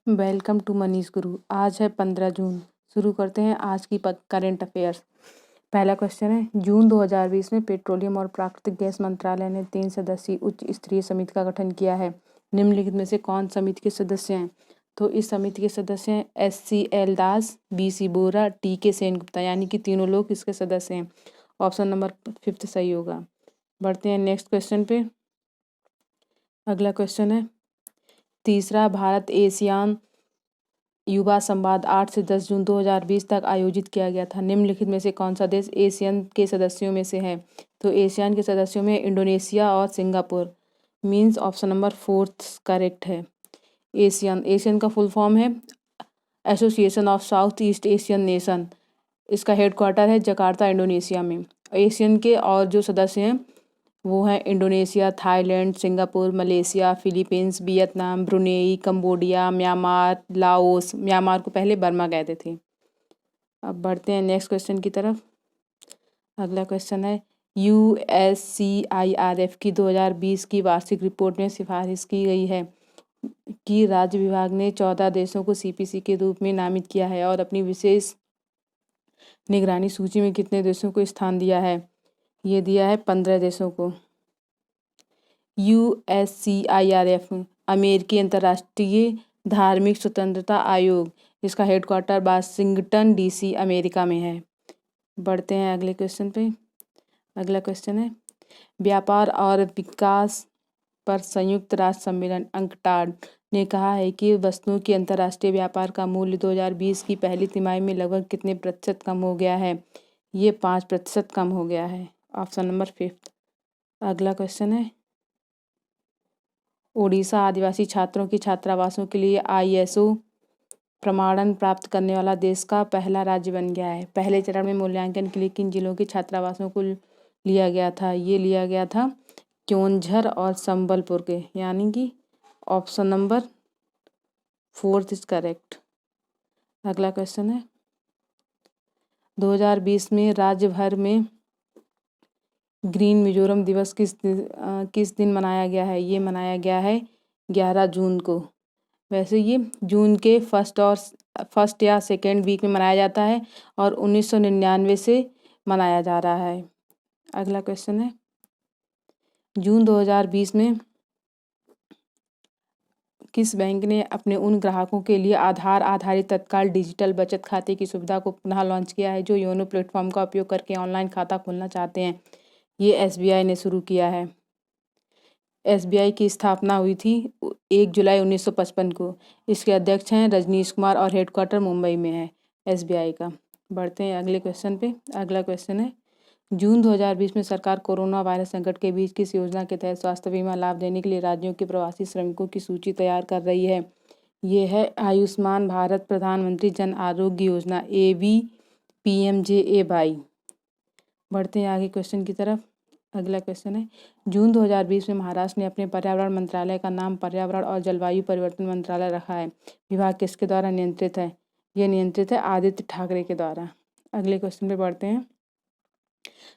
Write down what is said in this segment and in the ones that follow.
Welcome to Manish गुरु। आज है 15 जून। शुरू करते हैं आज की करंट अफेयर्स। पहला क्वेश्चन है, जून 2020 में पेट्रोलियम और प्राकृतिक गैस मंत्रालय ने 3 सदस्यीय उच्च स्तरीय समिति का गठन किया है। निम्नलिखित में से कौन समिति के सदस्य हैं? तो इस समिति के सदस्य हैं SCL दास, BC बोरा, TK सेनगुप्ता, यानी कि तीनों लोग इसके सदस्य हैं। ऑप्शन नंबर 5 सही होगा। बढ़ते हैं नेक्स्ट क्वेश्चन पे। अगला क्वेश्चन है, तीसरा भारत एशियान युवा संवाद 8 से 10 जून 2020 तक आयोजित किया गया था। निम्नलिखित में से कौन सा देश एशियन के सदस्यों में से है? तो एशियन के सदस्यों में इंडोनेशिया और Singapore. Means option number 4 correct है। एशियन का फुल फॉर्म है association of south east Asian nation. इसका हेडक्वार्टर है जकार्ता, इंडोनेशिया में। एशियन के और जो सदस्य हैं वो हैं Indonesia, Thailand, Singapore, Malaysia, Philippines, Vietnam, Brunei, Cambodia, Myanmar, Laos. Myanmar को पहले बर्मा कहते थे। अब बढ़ते हैं नेक्स्ट क्वेश्चन की तरफ। अगला क्वेश्चन है, USCIRF की 2020 की वार्षिक रिपोर्ट में सिफारिश की गई है कि राज्य विभाग ने 14 देशों को CPC के रूप में नामित किया है और अपनी विशेष निगरानी सूची में कितने देशों को स्थान दिया है? ये दिया है 15 देशों को। USCIRF अमेरिकी अंतर्राष्ट्रीय धार्मिक स्वतंत्रता आयोग। इसका हेडक्वार्टर वाशिंगटन DC अमेरिका में है। बढ़ते हैं अगले क्वेश्चन पे। अगला क्वेश्चन है, व्यापार और विकास पर संयुक्त राष्ट्र सम्मेलन UNCTAD ने कहा है कि वस्तुओं की अंतर्राष्ट्रीय व्यापार का मूल्य 2020 की पहली तिमाही में लगभग कितने प्रतिशत कम हो गया है? ये 5% कम हो गया है। Option number 5। अगला क्वेश्चन है, ओडिशा आदिवासी छात्रों की छात्रावासों के लिए ISO प्रमाणन प्राप्त करने वाला देश का पहला राज्य बन गया है। पहले चरण में मूल्यांकन के लिए किन जिलों के छात्रावासों को लिया गया था? ये लिया गया था क्योंझर और संबलपुर के, यानी कि ऑप्शन नंबर 4 इज करेक्ट। अगला क्वेश्चन है, 2020 में राज्य भर में ग्रीन मिजोरम दिवस किस दिन मनाया गया है? ये मनाया गया है 11 जून को। वैसे ये जून के फर्स्ट या सेकेंड वीक में मनाया जाता है और 1999 से मनाया जा रहा है। अगला क्वेश्चन है, जून 2020 में किस बैंक ने अपने उन ग्राहकों के लिए आधार आधारित तत्काल डिजिटल बचत खाते की सुविधा को पुनः लॉन्च किया है जो योनो प्लेटफॉर्म का उपयोग करके ऑनलाइन खाता खोलना चाहते हैं? ये SBI ने शुरू किया है। SBI की स्थापना हुई थी 1 जुलाई 1955 को। इसके अध्यक्ष हैं रजनीश कुमार और हेडक्वार्टर मुंबई में है SBI का। बढ़ते हैं अगले क्वेश्चन पे। अगला क्वेश्चन है, जून 2020 में सरकार कोरोना वायरस संकट के बीच किस योजना के तहत स्वास्थ्य बीमा लाभ देने के लिए राज्यों के प्रवासी श्रमिकों की सूची तैयार कर रही है? ये है आयुष्मान भारत प्रधानमंत्री जन आरोग्य योजना ABPMJAY। बढ़ते हैं आगे क्वेश्चन की तरफ। अगला क्वेश्चन है, जून 2020 में महाराष्ट्र ने अपने पर्यावरण मंत्रालय का नाम पर्यावरण और जलवायु परिवर्तन मंत्रालय रखा है। विभाग किसके द्वारा नियंत्रित है? ये नियंत्रित है आदित्य ठाकरे के द्वारा। अगले क्वेश्चन पे बढ़ते हैं,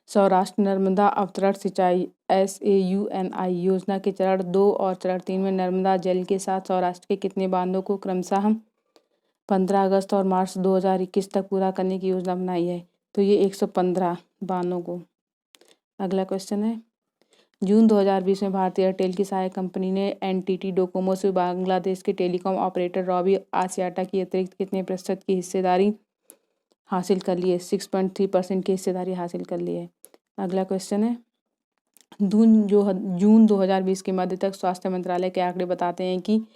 सौराष्ट्र नर्मदा अवतरण सिंचाई SAUNI योजना के चरण 2 और चरण 3 में नर्मदा जल के साथ सौराष्ट्र के कितने बांधों को क्रमशः 15 अगस्त और मार्च 2021 तक पूरा करने की योजना बनाई है? तो ये 115 बांधों को। अगला क्वेश्चन है, जून 2020 में भारतीय एयरटेल की सहायक कंपनी ने NTT डोकोमो से बांग्लादेश के टेलीकॉम ऑपरेटर रॉबी आसियाटा की अतिरिक्त कितने प्रतिशत की हिस्सेदारी हासिल कर ली है? 6.3% की हिस्सेदारी हासिल कर ली है। अगला क्वेश्चन है, जून 2020 के मध्य तक स्वास्थ्य मंत्रालय के आंकड़े बताते हैं कि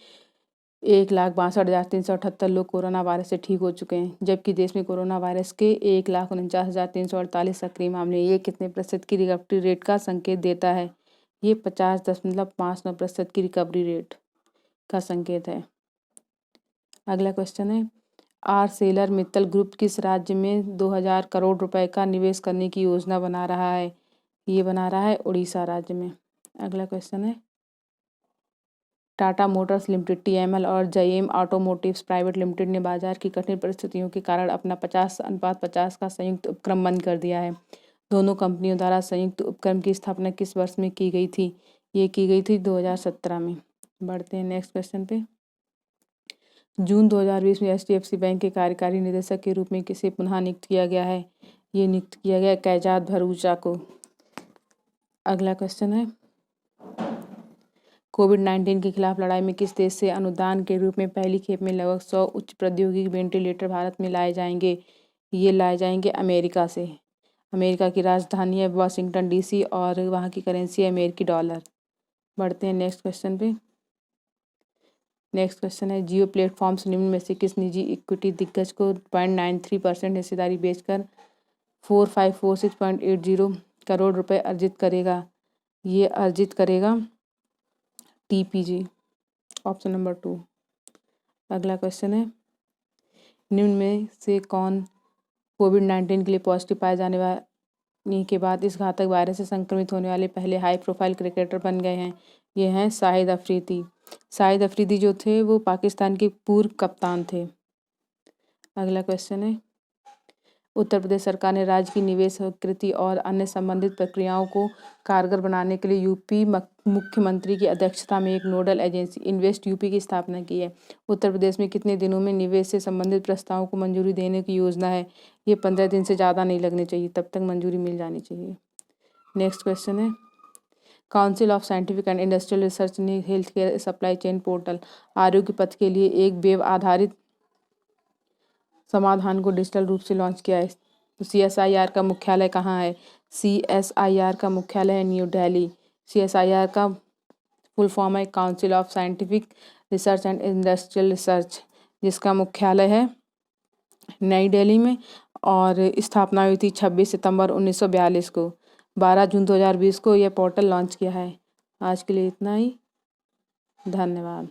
1,62,378 लोग कोरोना वायरस से ठीक हो चुके हैं, जबकि देश में कोरोना वायरस के 1,49,348 सक्रिय मामले। ये कितने प्रतिशत की रिकवरी रेट का संकेत देता है? ये 50.59% की रिकवरी रेट का संकेत है। अगला क्वेश्चन है, आर्सेलर मित्तल ग्रुप किस राज्य में 2000 करोड़ रुपए का निवेश करने की योजना बना रहा है? ये बना रहा है उड़ीसा राज्य में। अगला क्वेश्चन है, टाटा मोटर्स लिमिटेड TML और जयेम ऑटोमोटिव्स प्राइवेट लिमिटेड ने बाजार की कठिन परिस्थितियों के कारण अपना 50:50 का संयुक्त उपक्रम बंद कर दिया है। दोनों कंपनियों द्वारा संयुक्त उपक्रम की स्थापना किस वर्ष में की गई थी? ये की गई थी 2017 में। बढ़ते हैं नेक्स्ट क्वेश्चन पे। जून 2020 में HDFC बैंक के कार्यकारी निदेशक के रूप में किसे पुनः नियुक्त किया गया है? ये नियुक्त किया गया कैजात भरूचा को। अगला क्वेश्चन है, कोविड-19 के खिलाफ लड़ाई में किस देश से अनुदान के रूप में पहली खेप में लगभग 100 उच्च प्रौद्योगिकी वेंटिलेटर भारत में लाए जाएंगे? ये लाए जाएंगे अमेरिका से। अमेरिका की राजधानी है वाशिंगटन DC और वहाँ की करेंसी है अमेरिकी डॉलर। बढ़ते हैं नेक्स्ट क्वेश्चन पे। नेक्स्ट क्वेश्चन है, जियो प्लेटफॉर्म्स निम्न में से किस निजी इक्विटी दिग्गज को 0.93% हिस्सेदारी बेचकर 4546.80 करोड़ रुपए अर्जित करेगा? ये अर्जित करेगा TPG, ऑप्शन नंबर 2। अगला क्वेश्चन है, निम्न में से कौन कोविड-19 के लिए पॉजिटिव पाए जाने के बाद इस घातक वायरस से संक्रमित होने वाले पहले हाई प्रोफाइल क्रिकेटर बन गए हैं? ये हैं शाहिद अफरीदी। शाहिद अफरीदी जो थे वो पाकिस्तान के पूर्व कप्तान थे। अगला क्वेश्चन है, उत्तर प्रदेश सरकार ने राज्य की निवेश स्वीकृति और अन्य संबंधित प्रक्रियाओं को कारगर बनाने के लिए यूपी मुख्यमंत्री की अध्यक्षता में एक नोडल एजेंसी इन्वेस्ट यूपी की स्थापना की है। उत्तर प्रदेश में कितने दिनों में निवेश से संबंधित प्रस्तावों को मंजूरी देने की योजना है? ये 15 दिन से ज़्यादा नहीं लगने चाहिए, तब तक मंजूरी मिल जानी चाहिए। नेक्स्ट क्वेश्चन है, council of scientific and industrial research ने health care supply chain portal Arogya Path के लिए एक वेब आधारित समाधान को डिजिटल रूप से लॉन्च किया है। तो CSIR का मुख्यालय कहाँ है? CSIR का मुख्यालय है न्यू दिल्ली। CSIR का फुल फॉर्म है council of scientific research and industrial research, जिसका मुख्यालय है नई दिल्ली में और स्थापना हुई थी 26 सितंबर 1942 को। 12 जून 2020 को यह पोर्टल लॉन्च किया है। आज के लिए इतना ही, धन्यवाद।